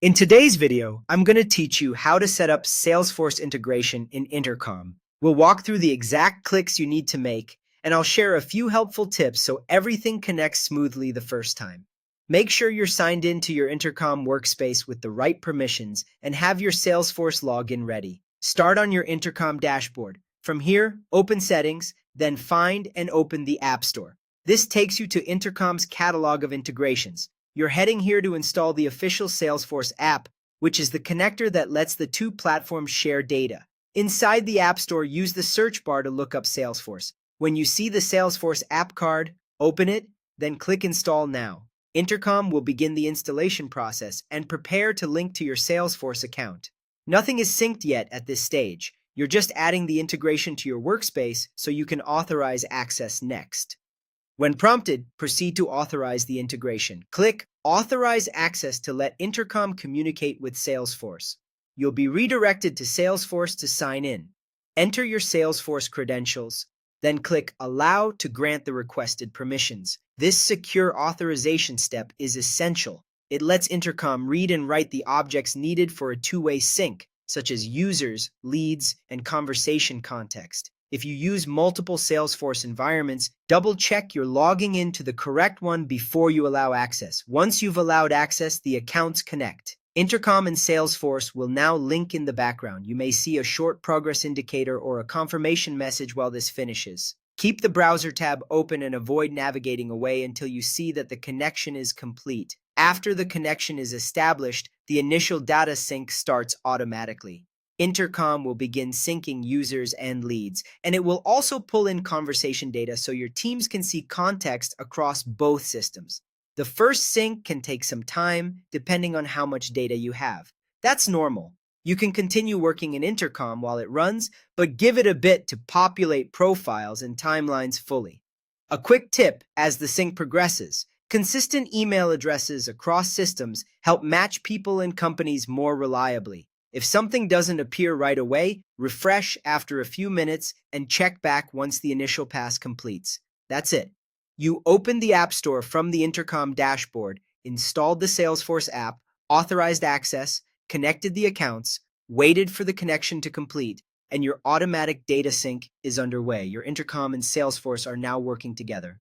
In today's video, I'm going to teach you how to set up Salesforce integration in Intercom. We'll walk through the exact clicks you need to make, and I'll share a few helpful tips so everything connects smoothly the first time. Make sure you're signed in to your Intercom workspace with the right permissions and have your Salesforce login ready. Start on your Intercom dashboard. From here, open Settings, then find and open the App Store. This takes you to Intercom's catalog of integrations. You're heading here to install the official Salesforce app, which is the connector that lets the two platforms share data. Inside the App Store, use the search bar to look up Salesforce. When you see the Salesforce app card, open it, then click Install Now. Intercom will begin the installation process and prepare to link to your Salesforce account. Nothing is synced yet at this stage. You're just adding the integration to your workspace so you can authorize access next. When prompted, proceed to authorize the integration. Click Authorize Access to let Intercom communicate with Salesforce. You'll be redirected to Salesforce to sign in. Enter your Salesforce credentials, then click Allow to grant the requested permissions. This secure authorization step is essential. It lets Intercom read and write the objects needed for a two-way sync, such as users, leads, and conversation context. If you use multiple Salesforce environments, double-check you're logging into the correct one before you allow access. Once you've allowed access, the accounts connect. Intercom and Salesforce will now link in the background. You may see a short progress indicator or a confirmation message while this finishes. Keep the browser tab open and avoid navigating away until you see that the connection is complete. After the connection is established, the initial data sync starts automatically. Intercom will begin syncing users and leads, and it will also pull in conversation data so your teams can see context across both systems. The first sync can take some time, depending on how much data you have. That's normal. You can continue working in Intercom while it runs, but give it a bit to populate profiles and timelines fully. A quick tip as the sync progresses: consistent email addresses across systems help match people and companies more reliably. If something doesn't appear right away, refresh after a few minutes and check back once the initial pass completes. That's it. You opened the App Store from the Intercom dashboard, installed the Salesforce app, authorized access, connected the accounts, waited for the connection to complete, and your automatic data sync is underway. Your Intercom and Salesforce are now working together.